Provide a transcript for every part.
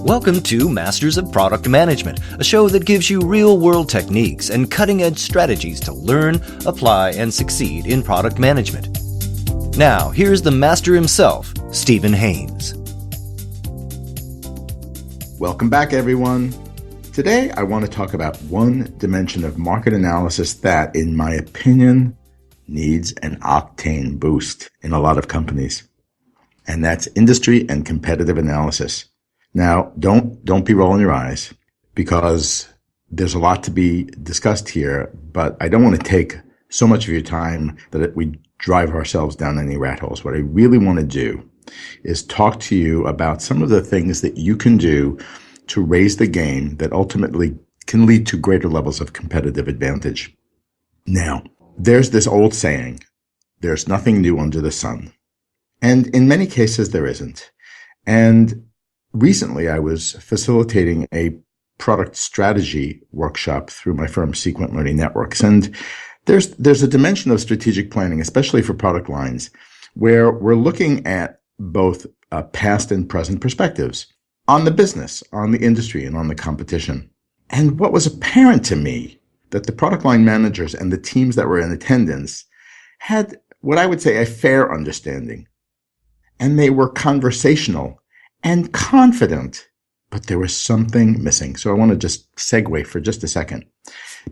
Welcome to Masters of Product Management, a show that gives you real-world techniques and cutting-edge strategies to learn, apply, and succeed in product management. Now, here's the master himself, Stephen Haines. Welcome back, everyone. Today, I want to talk about one dimension of market analysis that, in my opinion, needs an octane boost in a lot of companies. And that's industry and competitive analysis. Now, don't be rolling your eyes because there's a lot to be discussed here, but I don't want to take so much of your time that we drive ourselves down any rat holes. What I really want to do is talk to you about some of the things that you can do to raise the game that ultimately can lead to greater levels of competitive advantage. Now, there's this old saying, there's nothing new under the sun. And in many cases, there isn't. And recently, I was facilitating a product strategy workshop through my firm, Sequent Learning Networks. And there's a dimension of strategic planning, especially for product lines, where we're looking at both past and present perspectives on the business, on the industry, and on the competition. And what was apparent to me that the product line managers and the teams that were in attendance had what I would say a fair understanding. And they were conversational and confident, but there was something missing. So I want to just segue for just a second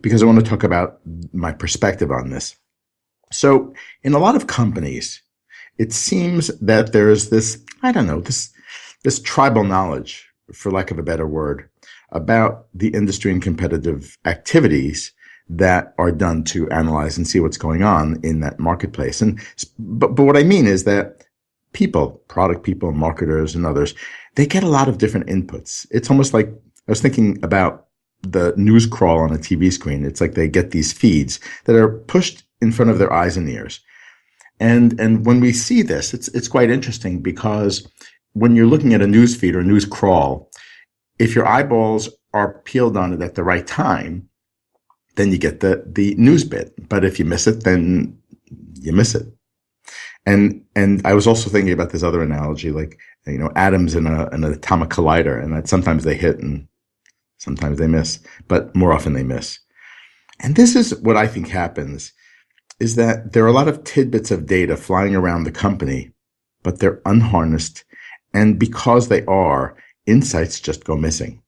because I want to talk about my perspective on this. So in a lot of companies, it seems that there is this tribal knowledge, for lack of a better word, about the industry and competitive activities that are done to analyze and see what's going on in that marketplace. But what I mean is that people, product people, marketers, and others, they get a lot of different inputs. It's almost like, I was thinking about the news crawl on a TV screen. It's like they get these feeds that are pushed in front of their eyes and ears. And when we see this, it's quite interesting because when you're looking at a news feed or a news crawl, if your eyeballs are peeled on it at the right time, then you get the news bit. But if you miss it, then you miss it. And I was also thinking about this other analogy, like, atoms in an atomic collider, and that sometimes they hit and sometimes they miss, but more often they miss. And this is what I think happens, is that there are a lot of tidbits of data flying around the company, but they're unharnessed. And because they are, insights just go missing.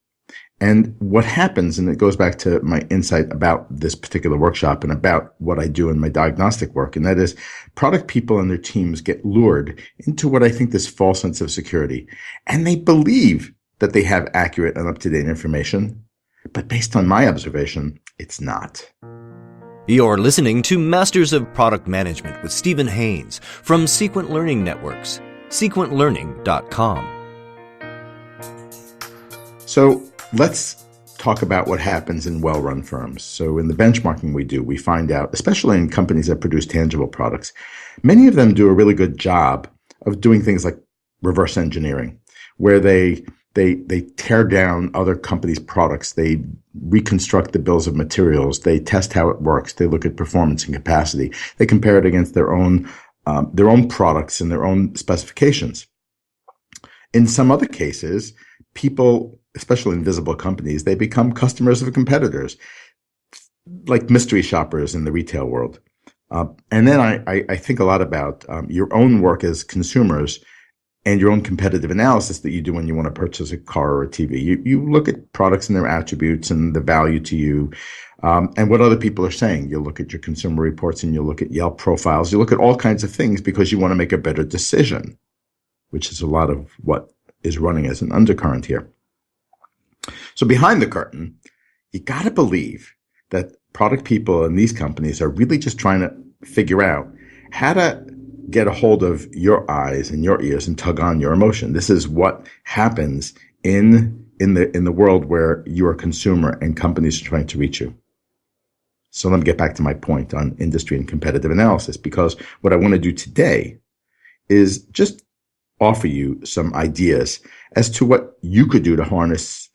And what happens, and it goes back to my insight about this particular workshop and about what I do in my diagnostic work, and that is product people and their teams get lured into what I think this false sense of security. And they believe that they have accurate and up-to-date information, but based on my observation, it's not. You're listening to Masters of Product Management with Stephen Haines from Sequent Learning Networks, sequentlearning.com. So let's talk about what happens in well-run firms. So in the benchmarking we do, we find out, especially in companies that produce tangible products, many of them do a really good job of doing things like reverse engineering, where they tear down other companies' products, they reconstruct the bills of materials, they test how it works, they look at performance and capacity, they compare it against their own products and their own specifications. In some other cases, people, especially in visible companies, they become customers of competitors, like mystery shoppers in the retail world. And then I think a lot about your own work as consumers and your own competitive analysis that you do when you want to purchase a car or a TV. You look at products and their attributes and the value to you, and what other people are saying. You look at your consumer reports and you look at Yelp profiles. You look at all kinds of things because you want to make a better decision, which is a lot of what is running as an undercurrent here. So behind the curtain, you got to believe that product people in these companies are really just trying to figure out how to get a hold of your eyes and your ears and tug on your emotion. This is what happens in the world where you're a consumer and companies are trying to reach you. So let me get back to my point on industry and competitive analysis, because what I want to do today is just offer you some ideas as to what you could do to harness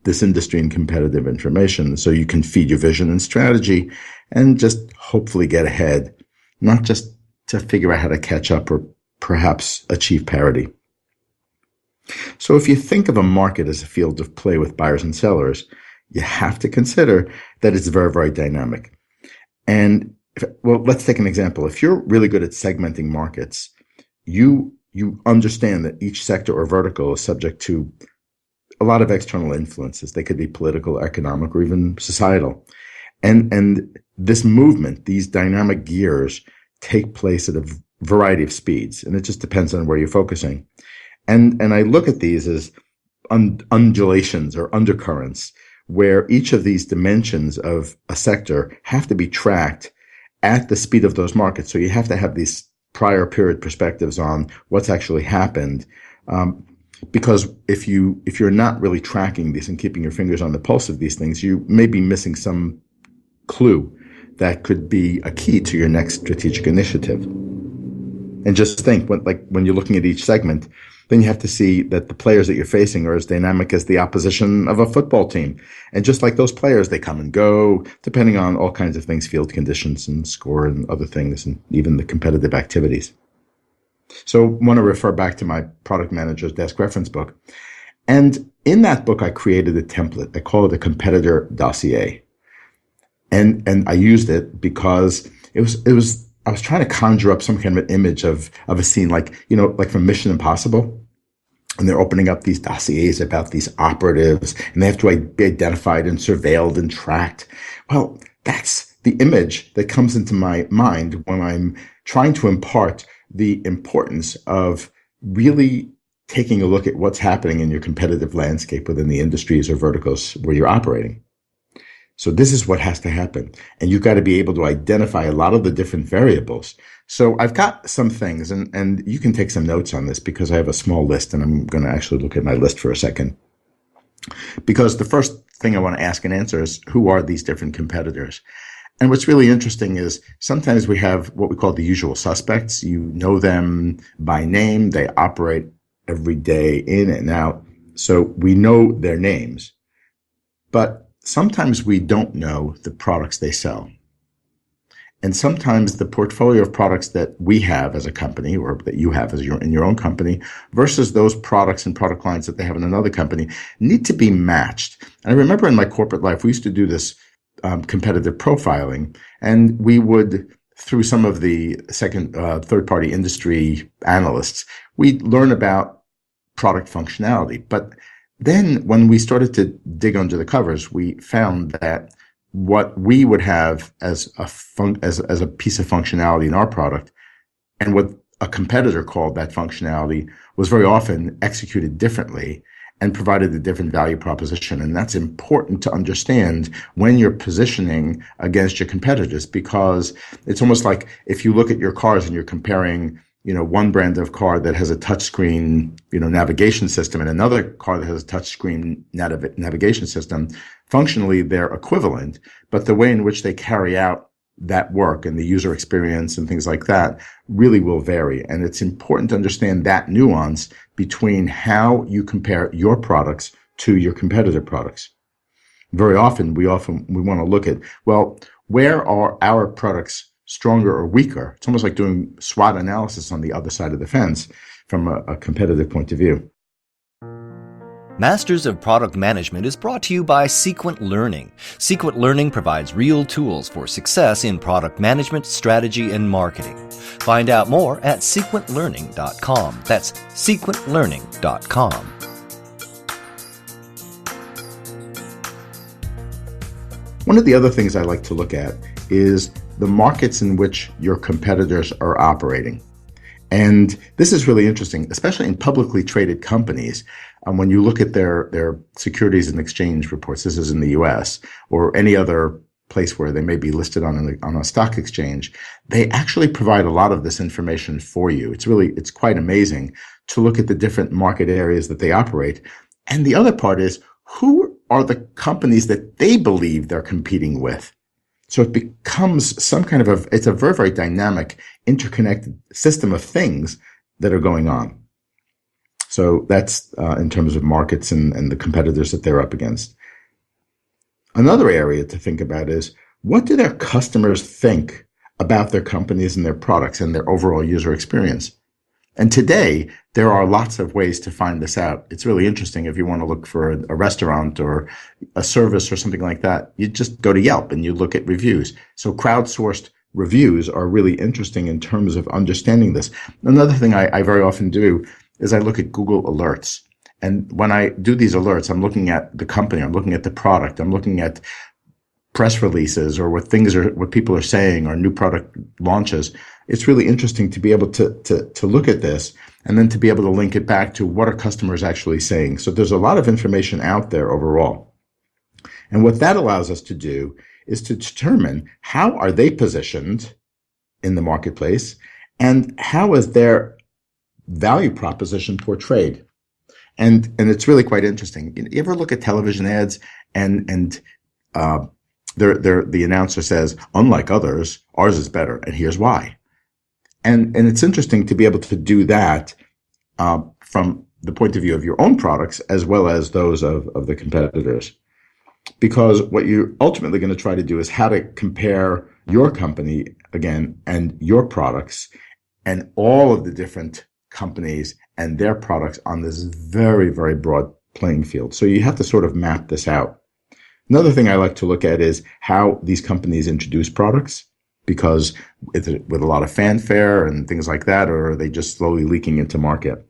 this industry and competitive information so you can feed your vision and strategy and just hopefully get ahead, not just to figure out how to catch up or perhaps achieve parity. So if you think of a market as a field of play with buyers and sellers, you have to consider that it's very, very dynamic. And let's take an example. If you're really good at segmenting markets, you understand that each sector or vertical is subject to a lot of external influences. They could be political, economic, or even societal. And this movement, these dynamic gears, take place at a variety of speeds, and it just depends on where you're focusing. And I look at these as undulations or undercurrents, where each of these dimensions of a sector have to be tracked at the speed of those markets. So you have to have these prior period perspectives on what's actually happened. Because if you're not really tracking these and keeping your fingers on the pulse of these things, you may be missing some clue that could be a key to your next strategic initiative. And just think, when you're looking at each segment, then you have to see that the players that you're facing are as dynamic as the opposition of a football team. And just like those players, they come and go, depending on all kinds of things, field conditions and score and other things, and even the competitive activities. So I want to refer back to my product manager's desk reference book. And in that book, I created a template. I call it a competitor dossier. And I used it because I was trying to conjure up some kind of an image of a scene like from Mission Impossible. And they're opening up these dossiers about these operatives, and they have to be identified and surveilled and tracked. Well, that's the image that comes into my mind when I'm trying to impart the importance of really taking a look at what's happening in your competitive landscape within the industries or verticals where you're operating. So this is what has to happen. And you've got to be able to identify a lot of the different variables. So I've got some things, and you can take some notes on this because I have a small list, and I'm going to actually look at my list for a second. Because the first thing I want to ask and answer is, who are these different competitors? And what's really interesting is sometimes we have what we call the usual suspects. You know them by name. They operate every day in and out. So we know their names. But sometimes we don't know the products they sell. And sometimes the portfolio of products that we have as a company, or that you have in your own company, versus those products and product lines that they have in another company, need to be matched. And I remember in my corporate life, we used to do this competitive profiling, and we would, through some of the third-party industry analysts, we'd learn about product functionality. But then when we started to dig under the covers, we found that what we would have as a piece of functionality in our product, and what a competitor called that functionality, was very often executed differently and provided a different value proposition. And that's important to understand when you're positioning against your competitors, because it's almost like if you look at your cars and you're comparing, one brand of car that has a touchscreen, navigation system, and another car that has a touchscreen navigation system, functionally they're equivalent, but the way in which they carry out that work and the user experience and things like that really will vary. And it's important to understand that nuance between how you compare your products to your competitor products. Very often we want to look at, well, where are our products stronger or weaker? It's almost like doing SWOT analysis on the other side of the fence from a competitive point of view. Masters of Product Management is brought to you by Sequent Learning. Sequent Learning provides real tools for success in product management, strategy, and marketing. Find out more at sequentlearning.com. That's sequentlearning.com. One of the other things I like to look at is the markets in which your competitors are operating. And this is really interesting, especially in publicly traded companies. When you look at their Securities and Exchange reports, this is in the US, or any other place where they may be listed on a stock exchange, they actually provide a lot of this information for you. It's quite amazing to look at the different market areas that they operate. And the other part is, who are the companies that they believe they're competing with? So it becomes some kind of it's a very, very dynamic, interconnected system of things that are going on. So that's in terms of markets and the competitors that they're up against. Another area to think about is, what do their customers think about their companies and their products and their overall user experience? And today, there are lots of ways to find this out. It's really interesting if you want to look for a restaurant or a service or something like that. You just go to Yelp and you look at reviews. So crowdsourced reviews are really interesting in terms of understanding this. Another thing I very often do is I look at Google Alerts. And when I do these alerts, I'm looking at the company, I'm looking at the product, I'm looking at press releases or what people are saying or new product launches. It's really interesting to be able to look at this and then to be able to link it back to what are customers actually saying. So there's a lot of information out there overall. And what that allows us to do is to determine how are they positioned in the marketplace and how is their value proposition portrayed. And it's really quite interesting. You ever look at television ads and the announcer says, unlike others, ours is better, and here's why. And it's interesting to be able to do that from the point of view of your own products as well as those of the competitors. Because what you're ultimately going to try to do is how to compare your company, again, and your products and all of the different companies and their products on this very, very broad playing field. So you have to sort of map this out. Another thing I like to look at is how these companies introduce products, because with a lot of fanfare and things like that, or are they just slowly leaking into market?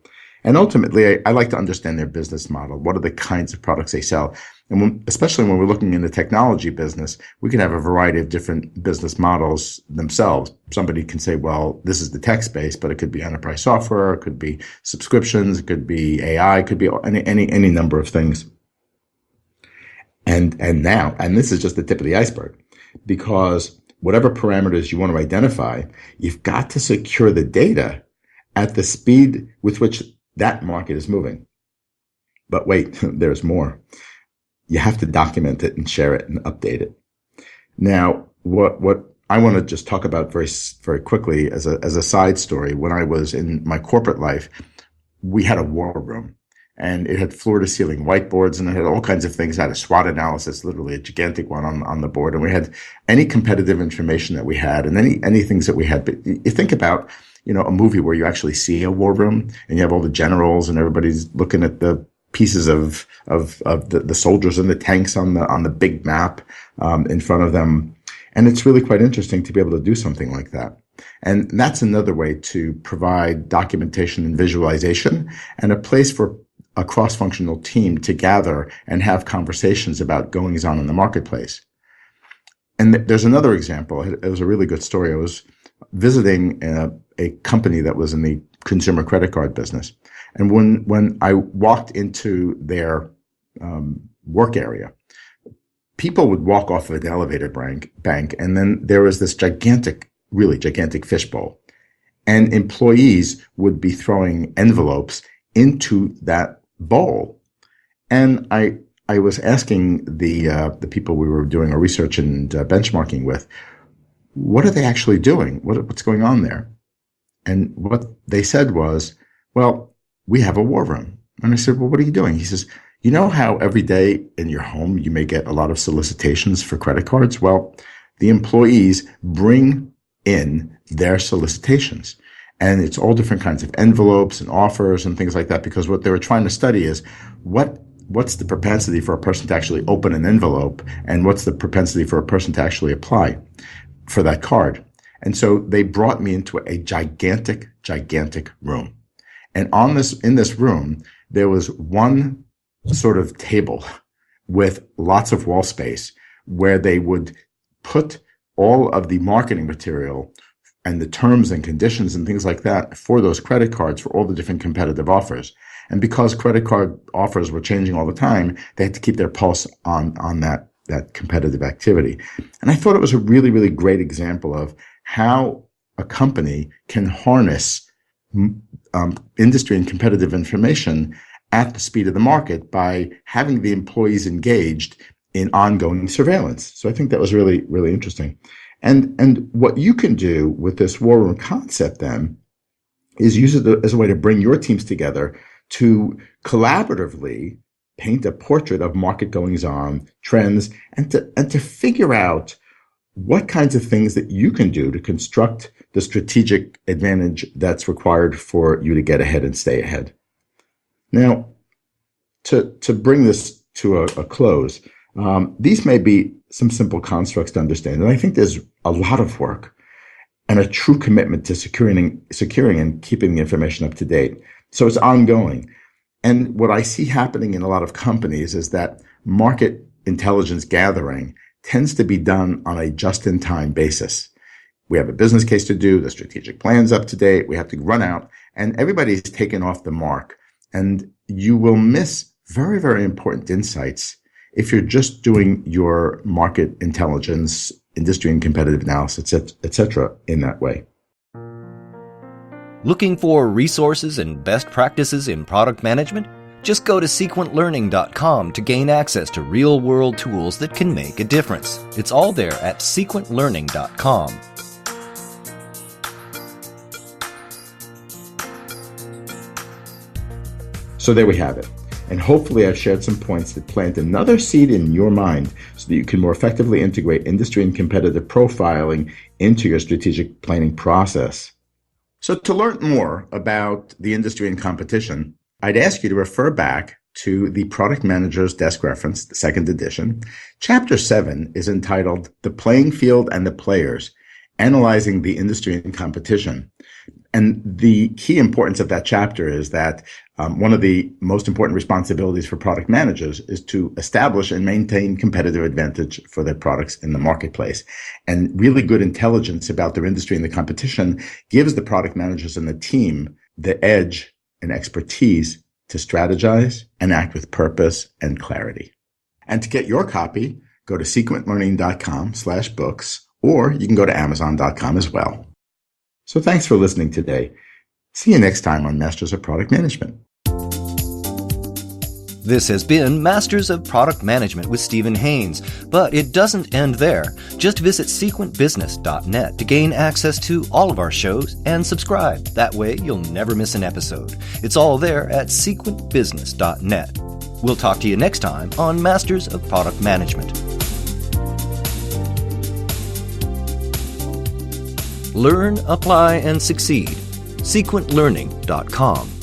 And ultimately, I like to understand their business model. What are the kinds of products they sell? And especially when we're looking in the technology business, we can have a variety of different business models themselves. Somebody can say, well, this is the tech space, but it could be enterprise software, it could be subscriptions, it could be AI, it could be any number of things. And this is just the tip of the iceberg, because whatever parameters you want to identify, you've got to secure the data at the speed with which that market is moving. But wait, there's more. You have to document it and share it and update it. Now, what I want to just talk about very, very quickly as a side story, when I was in my corporate life, we had a war room. And it had floor to ceiling whiteboards, and it had all kinds of things. It had a SWOT analysis, literally a gigantic one on the board. And we had any competitive information that we had and any things that we had. But you think about, a movie where you actually see a war room and you have all the generals and everybody's looking at the pieces of the soldiers and the tanks on the big map, in front of them. And it's really quite interesting to be able to do something like that. And that's another way to provide documentation and visualization and a place for a cross-functional team to gather and have conversations about goings on in the marketplace. And there's another example. It was a really good story. I was visiting a company that was in the consumer credit card business. And when I walked into their work area, people would walk off of an elevator bank, and then there was this really gigantic fishbowl. And employees would be throwing envelopes into that bowl. And I was asking the people we were doing our research and benchmarking with, what are they actually doing? What's going on there? And what they said was, well, we have a war room. And I said, well, what are you doing? He says, you know how every day in your home you may get a lot of solicitations for credit cards? Well, the employees bring in their solicitations. And it's all different kinds of envelopes and offers and things like that, because what they were trying to study is what's the propensity for a person to actually open an envelope, and what's the propensity for a person to actually apply for that card. And so they brought me into a gigantic room. And in this room, there was one sort of table with lots of wall space where they would put all of the marketing material and the terms and conditions and things like that for those credit cards for all the different competitive offers. And because credit card offers were changing all the time, they had to keep their pulse on that competitive activity. And I thought it was a really, really great example of how a company can harness industry and competitive information at the speed of the market by having the employees engaged in ongoing surveillance. So I think that was really, really interesting. And what you can do with this war room concept then is use it as a way to bring your teams together to collaboratively paint a portrait of market goings on, trends, and to figure out what kinds of things that you can do to construct the strategic advantage that's required for you to get ahead and stay ahead. Now, to bring this to a close, these may be some simple constructs to understand. And I think there's a lot of work and a true commitment to securing and keeping the information up to date. So it's ongoing. And what I see happening in a lot of companies is that market intelligence gathering tends to be done on a just-in-time basis. We have a business case to do, the strategic plan's up to date, we have to run out, and everybody's taken off the mark. And you will miss very, very important insights if you're just doing your market intelligence, industry and competitive analysis, etc., in that way. Looking for resources and best practices in product management? Just go to sequentlearning.com to gain access to real-world tools that can make a difference. It's all there at sequentlearning.com. So there we have it. And hopefully I've shared some points that plant another seed in your mind so that you can more effectively integrate industry and competitive profiling into your strategic planning process. So to learn more about the industry and competition, I'd ask you to refer back to the Product Manager's Desk Reference, the second edition. Chapter 7 is entitled The Playing Field and the Players, Analyzing the Industry and Competition. And the key importance of that chapter is that one of the most important responsibilities for product managers is to establish and maintain competitive advantage for their products in the marketplace. And really good intelligence about their industry and the competition gives the product managers and the team the edge and expertise to strategize and act with purpose and clarity. And to get your copy, go to sequentlearning.com/books, or you can go to amazon.com as well. So thanks for listening today. See you next time on Masters of Product Management. This has been Masters of Product Management with Stephen Haines, but it doesn't end there. Just visit sequentbusiness.net to gain access to all of our shows and subscribe. That way you'll never miss an episode. It's all there at sequentbusiness.net. We'll talk to you next time on Masters of Product Management. Learn, apply, and succeed. Sequentlearning.com